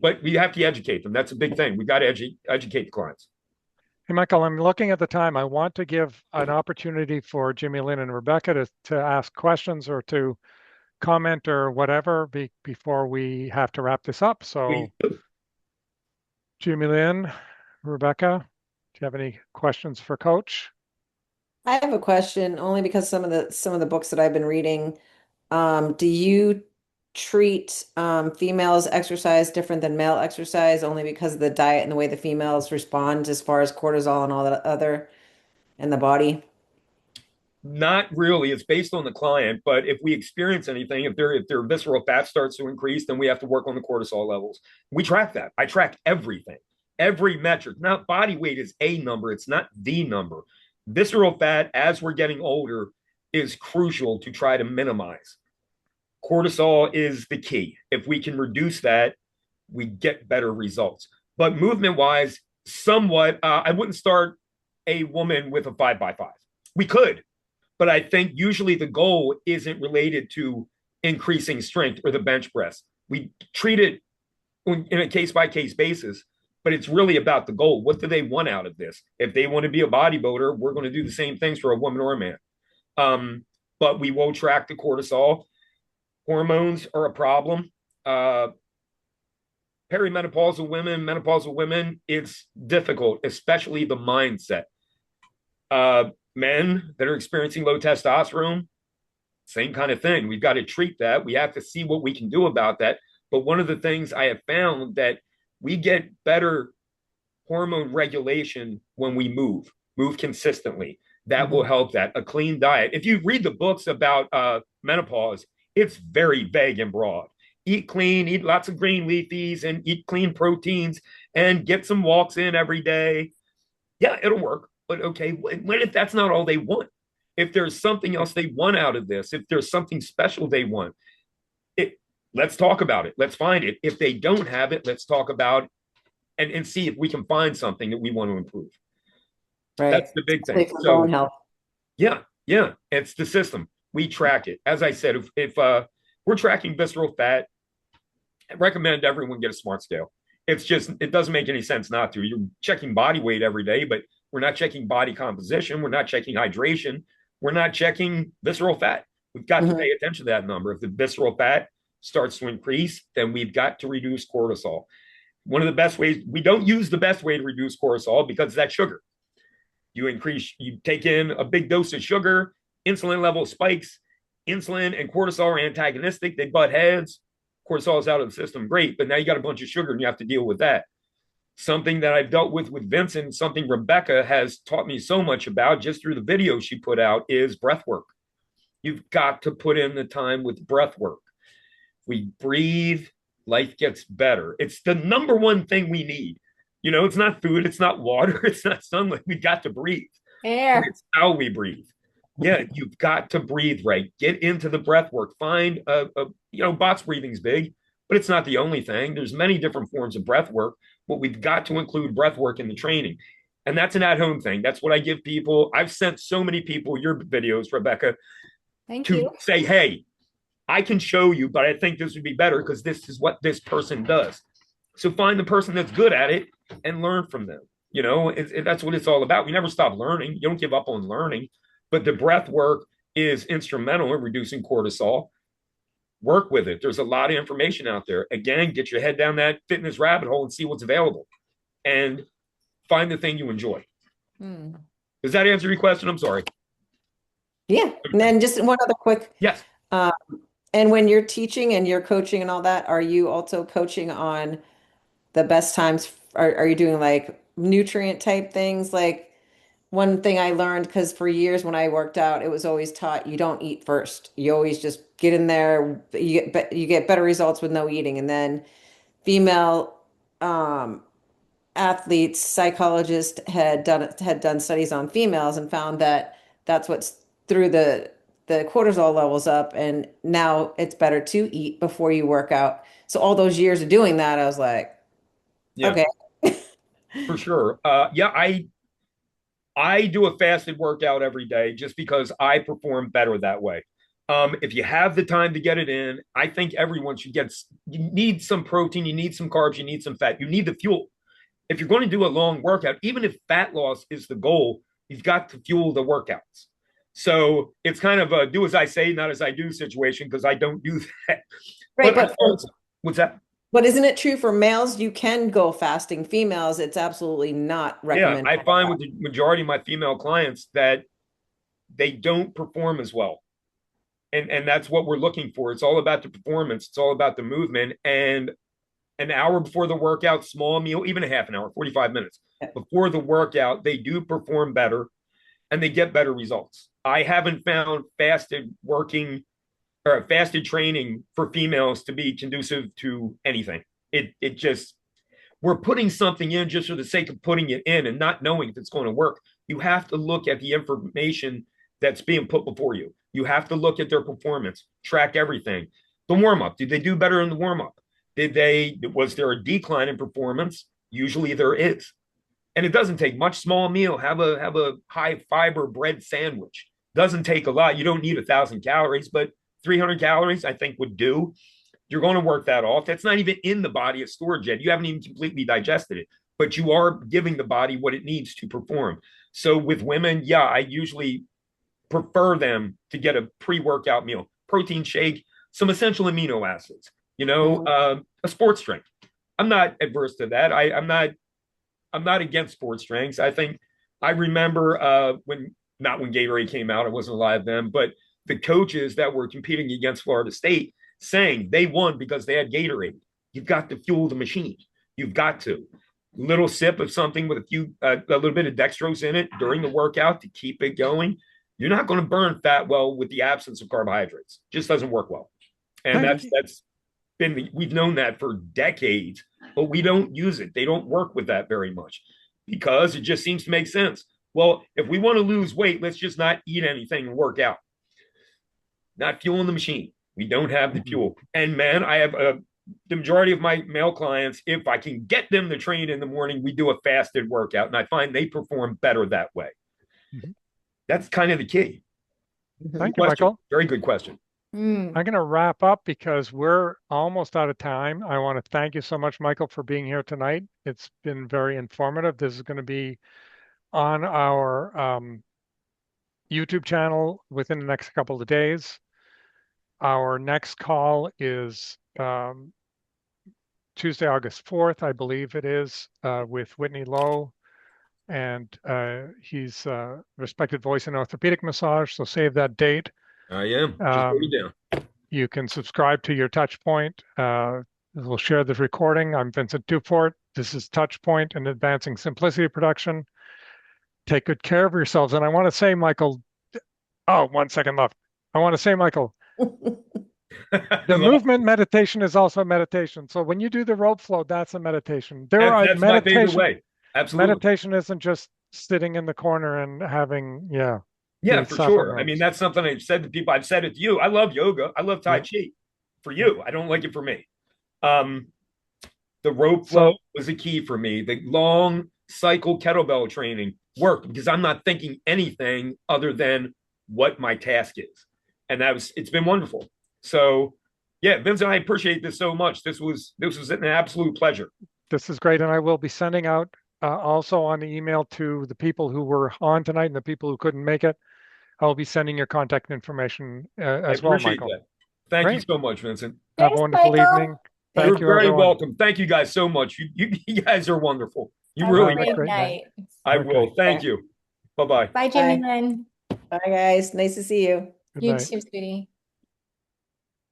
But we have to educate them. That's a big thing. We got to educate the clients. Hey, Michael, I'm looking at the time. I want to give an opportunity for Jimmy Lynn and Rebecca to ask questions or to comment or whatever before we have to wrap this up. So, Jimmy Lynn, Rebecca, do you have any questions for Coach? I have a question only because some of the books that I've been reading, do you treat females exercise different than male exercise only because of the diet and the way the females respond as far as cortisol and all that other in the body? Not really. It's based on the client, but if we experience anything, if their visceral fat starts to increase, then we have to work on the cortisol levels. We track that. I track everything. every metric. Not body weight is a number, it's not the number. Visceral fat, as we're getting older, is crucial to try to minimize. Cortisol is the key. If we can reduce that, we get better results. But movement wise, somewhat, I wouldn't start a woman with a 5x5. We could, but I think usually the goal isn't related to increasing strength or the bench press. We treat it in a case by case basis, but it's really about the goal. What do they want out of this? If they want to be a bodybuilder, we're going to do the same things for a woman or a man. But we will track the cortisol. Hormones are a problem. Perimenopausal women, menopausal women, it's difficult, especially the mindset. Men that are experiencing low testosterone, same kind of thing. We've got to treat that. We have to see what we can do about that. But one of the things I have found that we get better hormone regulation when we move consistently. That will help that. A clean diet. If you read the books about menopause, it's very vague and broad. Eat clean, eat lots of green leafies, and eat clean proteins, and get some walks in every day. Yeah, it'll work. But okay, what if that's not all they want? If there's something else they want out of this, if there's something special they want, let's talk about it. Let's find it. If they don't have it, let's talk about and see if we can find something that we want to improve. Right. That's the big thing. For So bone health. yeah, it's the system. We track it. As I said, if we're tracking visceral fat, I recommend everyone get a smart scale. It's just, it doesn't make any sense not to. You're checking body weight every day, but we're not checking body composition. We're not checking hydration. We're not checking visceral fat. We've got to pay attention to that number. If the visceral fat starts to increase, then we've got to reduce cortisol. One of the best ways, we don't use the best way to reduce cortisol because that's sugar. You take in a big dose of sugar, insulin level spikes. Insulin and cortisol are antagonistic. They butt heads. Cortisol is out of the system, great, but now you got a bunch of sugar and you have to deal with that. Something that I've dealt with Vincent, something Rebecca has taught me so much about just through the video she put out is breath work. You've got to put in the time with breath work. We breathe, life gets better. It's the number one thing we need. You know, it's not food, it's not water, it's not sunlight. We got to breathe. Air. It's how we breathe. Yeah, you've got to breathe right. Get into the breath work. Find box breathing's big, but it's not the only thing. There's many different forms of breath work, but we've got to include breath work in the training. And that's an at-home thing. That's what I give people. I've sent so many people your videos, Rebecca, Thank you. say, hey, I can show you, but I think this would be better because this is what this person does. So find the person that's good at it and learn from them. You know, that's what it's all about. We never stop learning. You don't give up on learning. But the breath work is instrumental in reducing cortisol. Work with it. There's a lot of information out there. Again, get your head down that fitness rabbit hole and see what's available. And find the thing you enjoy. Does that answer your question? I'm sorry. Yeah. And then just one other quick. Yes. And when you're teaching and you're coaching and all that, are you also coaching on the best times? Are you doing like nutrient type things? Like one thing I learned, because for years when I worked out, it was always taught you don't eat first. You always just get in there. You get better results with no eating. And then female athletes, psychologists had done studies on females and found that that's what's threw the cortisol levels up. And now it's better to eat before you work out. So all those years of doing that, I was like, okay. For sure. I do a fasted workout every day just because I perform better that way. If you have the time to get it in, I think everyone should you need some protein, you need some carbs, you need some fat, you need the fuel. If you're going to do a long workout, even if fat loss is the goal, you've got to fuel the workouts. So it's kind of a do as I say, not as I do situation because I don't do that. Right, but what's that? But isn't it true for males? You can go fasting. Females, it's absolutely not recommended. Yeah, I find with the majority of my female clients that they don't perform as well. And that's what we're looking for. It's all about the performance. It's all about the movement. And an hour before the workout, small meal, even a half an hour, 45 minutes before the workout, they do perform better and they get better results. I haven't found fasted training for females to be conducive to anything. It just, we're putting something in just for the sake of putting it in and not knowing if it's going to work. You have to look at the information that's being put before you. You have to look at their performance, track everything. The warm up, did they do better in the warm up? Was there a decline in performance? Usually there is. And it doesn't take much. Small meal, have a high fiber bread sandwich. Doesn't take a lot. You don't need 1,000 calories, but 300 calories I think would do. You're going to work that off. That's not even in the body of storage yet. You haven't even completely digested it, but you are giving the body what it needs to perform. So with women, yeah, I usually prefer them to get a pre-workout meal, protein shake, some essential amino acids, a sports drink. I'm not adverse to that. I'm not against sports drinks. I remember not when Gatorade came out, I wasn't alive then, but the coaches that were competing against Florida State saying they won because they had Gatorade. You've got to fuel the machine. You've got to. Little sip of something with a little bit of dextrose in it during the workout to keep it going. You're not going to burn fat well with the absence of carbohydrates. Just doesn't work well. And that's been, we've known that for decades, but we don't use it. They don't work with that very much because it just seems to make sense. Well, if we want to lose weight, let's just not eat anything and work out. Not fueling the machine. We don't have the fuel. And man, I have the majority of my male clients, if I can get them to train in the morning, we do a fasted workout. And I find they perform better that way. Mm-hmm. That's kind of the key. Thank you, Michael. Very good question. I'm going to wrap up because we're almost out of time. I want to thank you so much, Michael, for being here tonight. It's been very informative. This is going to be on our YouTube channel within the next couple of days. Our next call is Tuesday, August 4th, I believe it is, with Whitney Lowe. And he's a respected voice in orthopedic massage, so save that date. I am. Just put it down. You can subscribe to your Touch Point. We'll share this recording. I'm Vincent Duport. This is Touch Point and Advancing Simplicity Production. Take good care of yourselves. And I want to say, Michael, 1 second left. I want to say, Michael, the movement meditation is also a meditation. So when you do the rope flow, that's a meditation. That's my favorite way. Absolutely. Meditation isn't just sitting in the corner and having, Yeah, for sure. I mean, that's something I've said to people. I've said it to you. I love yoga. I love Tai Chi. For you, I don't like it for me. The rope flow was a key for me. The long cycle kettlebell training worked because I'm not thinking anything other than what my task is. And it's been wonderful. So yeah, Vince, I appreciate this so much. This was an absolute pleasure. This is great. And I will be sending out also on the email to the people who were on tonight and the people who couldn't make it. I'll be sending your contact information as well, Michael. That. Thank you so much, Vincent. Have a wonderful evening. You're very welcome. Thank you guys so much. You guys are wonderful. You really have a great night. I will. Thank you. Bye-bye. Bye, Jimmy Lynn. Bye, guys. Nice to see you. You too, sweetie.